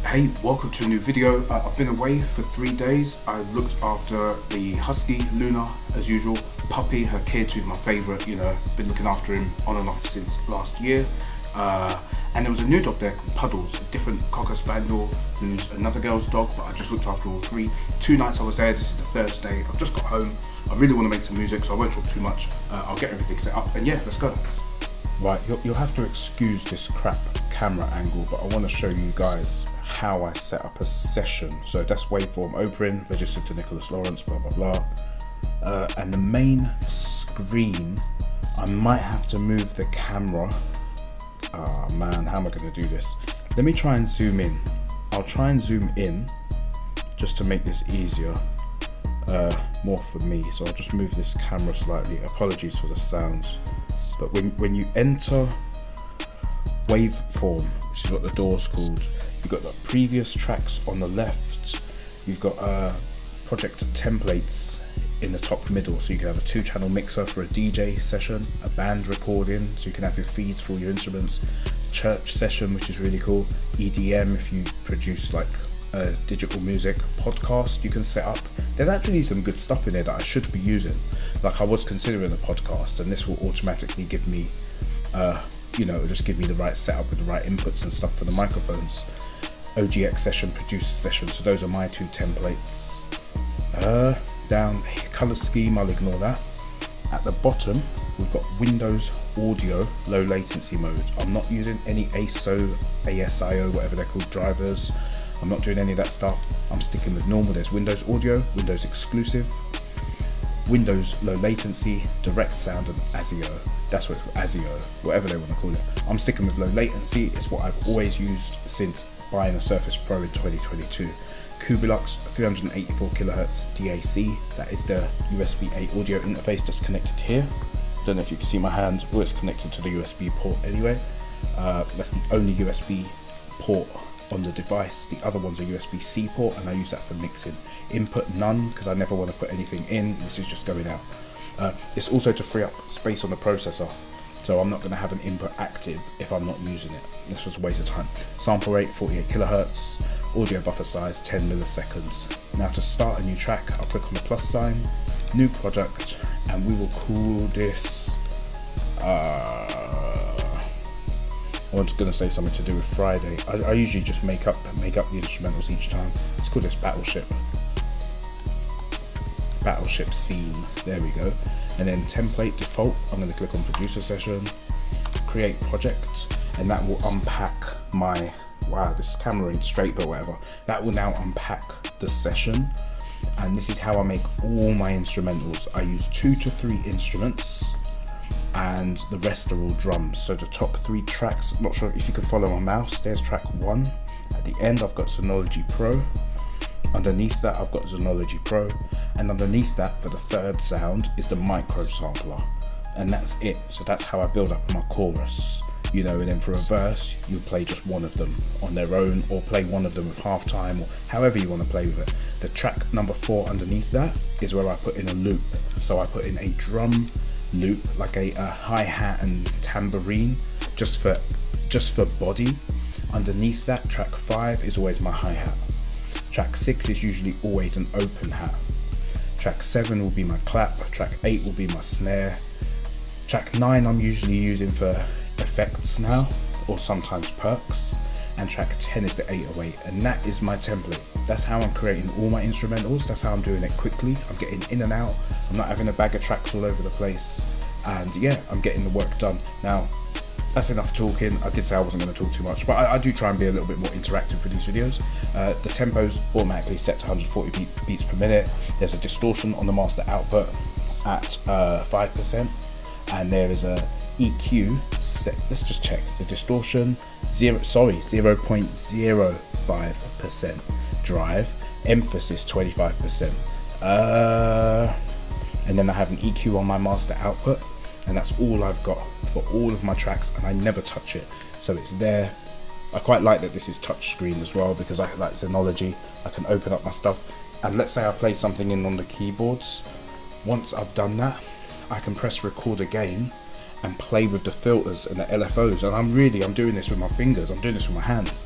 Hey, welcome to a new video. I've been away for 3 days. I looked after the husky, Luna, as usual. Puppy, her kid, who's my favourite, been looking after him on and off since last year. And there was a new dog there called Puddles, a different Cocker Spaniel, who's another girl's dog, but I just looked after all three. 2 nights I was there, this is the 3rd day. I've just got home. I really want to make some music, so I won't talk too much. I'll get everything set up, and yeah, let's go. Right, you'll have to excuse this crap camera angle, but I want to show you guys how I set up a session. So that's waveform open, registered to Nicholas Lawrence, blah blah blah. And the main screen, I might have to move the camera. Ah man, how am I going to do this? Let me try and zoom in. I'll try and zoom in just to make this easier, more for me. So I'll just move this camera slightly. Apologies for the sounds. But when you enter waveform, which is what the door's called, you've got the previous tracks on the left, you've got project templates in the top middle, so you can have a 2-channel mixer for a DJ session, a band recording, so you can have your feeds for all your instruments, church session, which is really cool, EDM if you produce like digital music, podcast you can set up. There's actually some good stuff in there that I should be using. Like I was considering a podcast, and this will automatically give me, it'll just give me the right setup with the right inputs and stuff for the microphones. OGX session, producer session, so those are my 2 templates. Down color scheme, I'll ignore that. At the bottom, we've got Windows Audio low latency mode. I'm not using any ASIO, whatever they're called, drivers. I'm not doing any of that stuff. I'm sticking with normal. There's Windows Audio, Windows Exclusive, Windows Low Latency, Direct Sound, and ASIO. That's what it's called, ASIO, whatever they want to call it. I'm sticking with low latency. It's what I've always used since buying a Surface Pro in 2022. Cubilux 384 kHz DAC. That is the USB A audio interface that's connected here. Don't know if you can see my hand. Well, it's connected to the USB port anyway. That's the only USB port on the device. The other one's a USB-C port, and I use that for mixing. Input none, because I never want to put anything in. This is just going out. It's also to free up space on the processor, so I'm not going to have an input active if I'm not using it. This was a waste of time. Sample rate 48 kHz, audio buffer size 10 milliseconds. Now to start a new track, I'll click on the plus sign, new project, and we will call this I was going to say something to do with Friday. I usually just make up the instrumentals each time. Let's call this Battleship Scene. There we go. And then template default, I'm going to click on producer session, create project, and that will unpack my, wow, this camera ain't straight but whatever. That will now unpack the session. And this is how I make all my instrumentals. I use 2 to 3 instruments, and the rest are all drums. So the top 3 tracks, not sure if you can follow my mouse, there's track 1. At the end I've got Synology Pro. Underneath that I've got Synology Pro, and underneath that for the 3rd sound is the micro sampler, and that's it. So that's how I build up my chorus, and then for a verse you play just one of them on their own, or play one of them with halftime, or however you want to play with it. The track number 4 underneath that is where I put in a loop. So I put in a drum loop, like a hi-hat and tambourine, just for body. Underneath that, track 5 is always my hi-hat. Track 6 is usually always an open hat. Track 7 will be my clap. Track 8 will be my snare. Track 9 I'm usually using for effects now, or sometimes perks. And track 10 is the 808, and that is my template. That's how I'm creating all my instrumentals. That's how I'm doing it quickly. I'm getting in and out. I'm not having a bag of tracks all over the place. And yeah, I'm getting the work done. Now, that's enough talking. I did say I wasn't going to talk too much, but I do try and be a little bit more interactive for these videos. The tempo's automatically set to 140 beats per minute. There's a distortion on the master output at 5%, and there is a EQ set. Let's just check the distortion. 0.05% drive, emphasis 25%. And then I have an EQ on my master output, and that's all I've got for all of my tracks, and I never touch it, so it's there. I quite like that this is touch screen as well, because I like Synology. I can open up my stuff, and let's say I play something in on the keyboards. Once I've done that, I can press record again and play with the filters and the LFOs, and I'm doing this with my fingers, I'm doing this with my hands.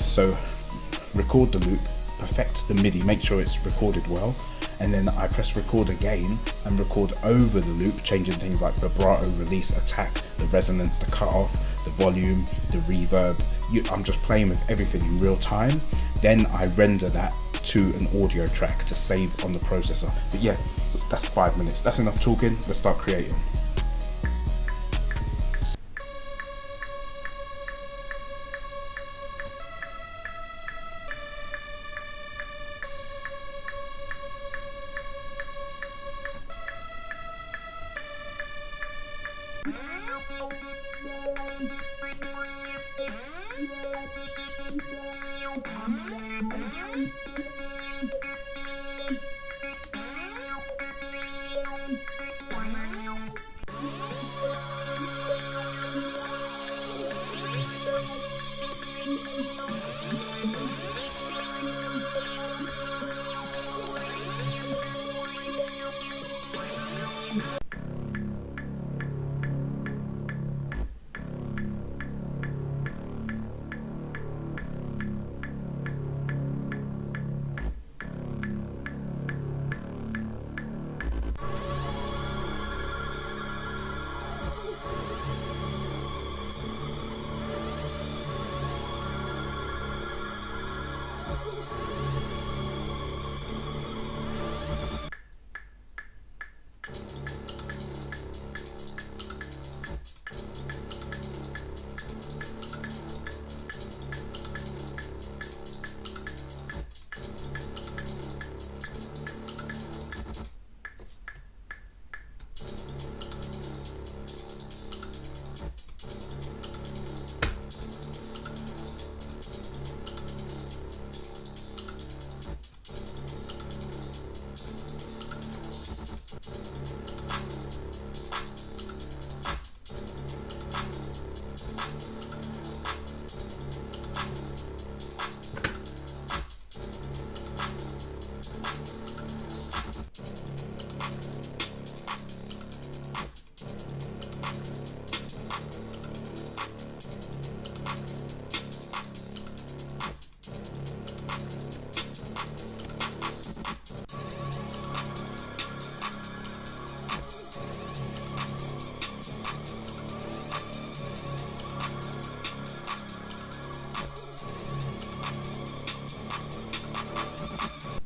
So record the loop, perfect the MIDI, make sure it's recorded well, and then I press record again and record over the loop, changing things like vibrato, release, attack, the resonance, the cutoff, the volume, the reverb. I'm just playing with everything in real time. Then I render that to an audio track to save on the processor. But yeah, that's 5 minutes. That's enough talking. Let's start creating.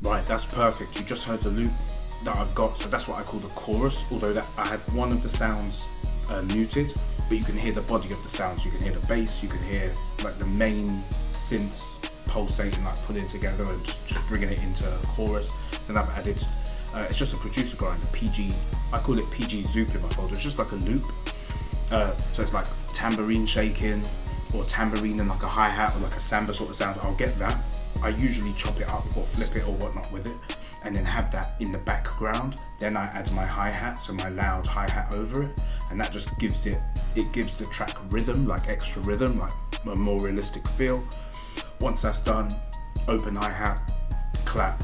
Right, that's perfect. You just heard the loop that I've got, so that's what I call the chorus, although that I had one of the sounds muted, but you can hear the body of the sounds. You can hear the bass, you can hear like the main synths pulsating, like pulling together and just bringing it into a chorus. Then I've added, it's just a producer grind, a PG, I call it PG Zoop in my folder. It's just like a loop, so it's like tambourine shaking or tambourine and like a hi-hat or like a samba sort of sound. I'll get that. I usually chop it up or flip it or whatnot with it, and then have that in the background. Then I add my hi-hat, so my loud hi-hat over it, and that just gives it gives the track rhythm, like extra rhythm, like a more realistic feel. Once that's done, open hi-hat, clap,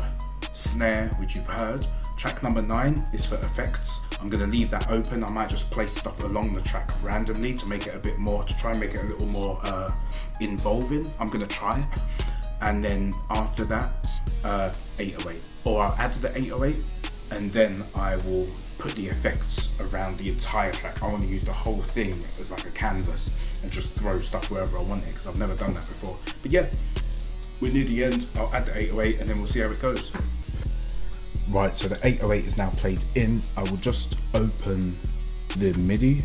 snare, which you've heard. Track number 9 is for effects. I'm gonna leave that open. I might just place stuff along the track randomly to make it a bit more, to try and make it a little more involving. I'm gonna try. And then after that, 808, or I'll add to the 808, and then I will put the effects around the entire track. I want to use the whole thing as like a canvas and just throw stuff wherever I want it, because I've never done that before. But yeah, we're near the end. I'll add the 808 and then we'll see how it goes. Right, so the 808 is now played in. I will just open the MIDI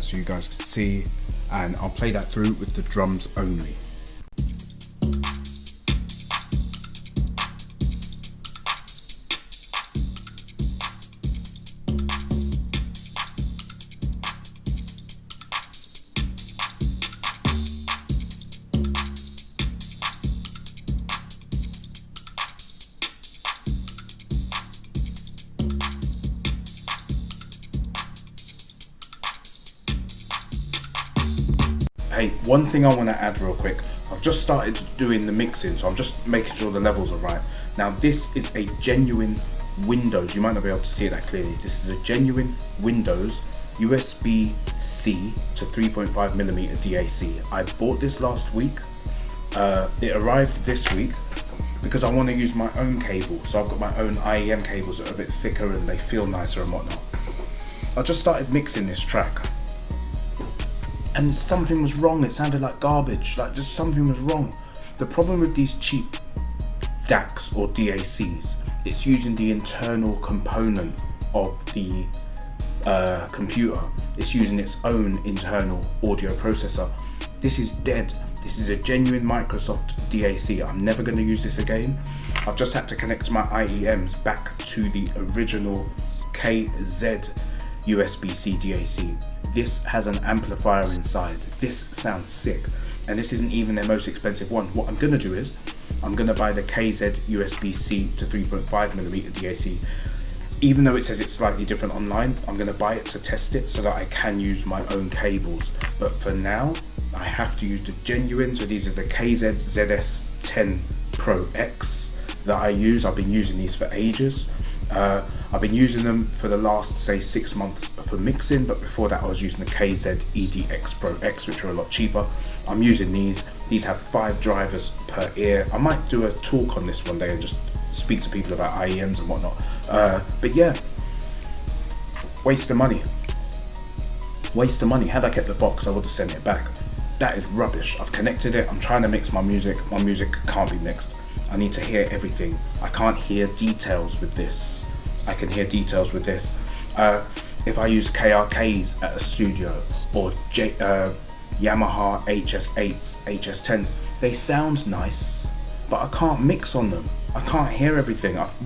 so you guys can see, and I'll play that through with the drums only. Hey, one thing I want to add real quick. I've just started doing the mixing, so I'm just making sure the levels are right. Now this is a genuine Windows, you might not be able to see that clearly. This is a genuine Windows USB-C to 3.5mm DAC. I bought this last week. It arrived this week, because I want to use my own cable. So I've got my own IEM cables that are a bit thicker and they feel nicer and whatnot. I just started mixing this track and something was wrong. It sounded like garbage, like just something was wrong. The problem with these cheap DACs or DACs, it's using the internal component of the computer. It's using its own internal audio processor. This is dead. This is a genuine Microsoft DAC. I'm never going to use this again. I've just had to connect my IEMs back to the original KZ USB-C DAC. This has an amplifier inside. This sounds sick, and this isn't even their most expensive one. What I'm gonna do is I'm gonna buy the KZ USB-C to 3.5mm DAC. Even though it says it's slightly different online, I'm gonna buy it to test it so that I can use my own cables. But for now, I have to use the genuine. So these are the KZ ZS10 Pro X that I use. I've been using these for ages. I've been using them for the last, say, 6 months for mixing, but before that I was using the KZ EDX Pro X, which are a lot cheaper. I'm using these. These have 5 drivers per ear. I might do a talk on this one day and just speak to people about IEMs and whatnot. But yeah, waste of money. Waste of money. Had I kept the box, I would have sent it back. That is rubbish. I've connected it. I'm trying to mix my music. My music can't be mixed. I need to hear everything. I can't hear details with this. I can hear details with this. If I use KRKs at a studio or Yamaha HS8s, HS10s, they sound nice, but I can't mix on them. I can't hear everything. I've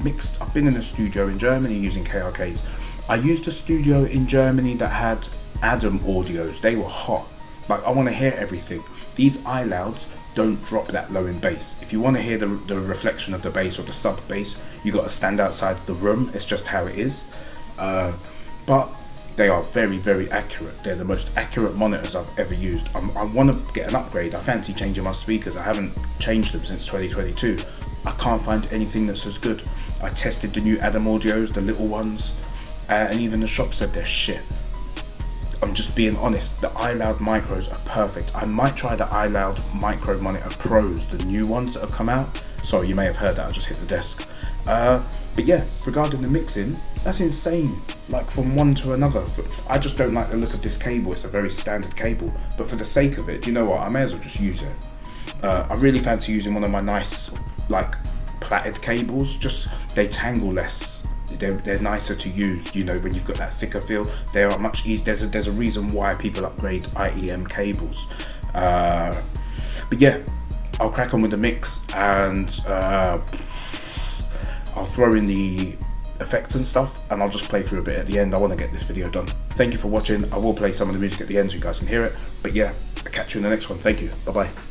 been in a studio in Germany using KRKs. I used a studio in Germany that had Adam audios. They were hot. Like, I want to hear everything. These iLouds don't drop that low in bass. If you want to hear the reflection of the bass or the sub bass, you got to stand outside the room. It's just how it is. But they are very, very accurate. They're the most accurate monitors I've ever used. I want to get an upgrade. I fancy changing my speakers. I haven't changed them since 2022. I can't find anything that's as good. I tested the new Adam audios, the little ones, and even the shop said they're shit. I'm just being honest. The iLoud micros are perfect. I might try the iLoud Micro Monitor Pros, the new ones that have come out. Sorry, you may have heard that. I just hit the desk. But yeah, regarding the mixing, that's insane. Like, from one to another. I just don't like the look of this cable. It's a very standard cable. But for the sake of it, do you know what? I may as well just use it. I really fancy using one of my nice, like, plaited cables. Just, they tangle less. They're nicer to use, you know, when you've got that thicker feel. They are much easier. There's a reason why people upgrade IEM cables. But yeah, I'll crack on with the mix, and I'll throw in the effects and stuff, and I'll just play through a bit at the end. I want to get this video done. Thank you for watching. I will play some of the music at the end so you guys can hear it. But yeah, I'll catch you in the next one. Thank you. Bye bye.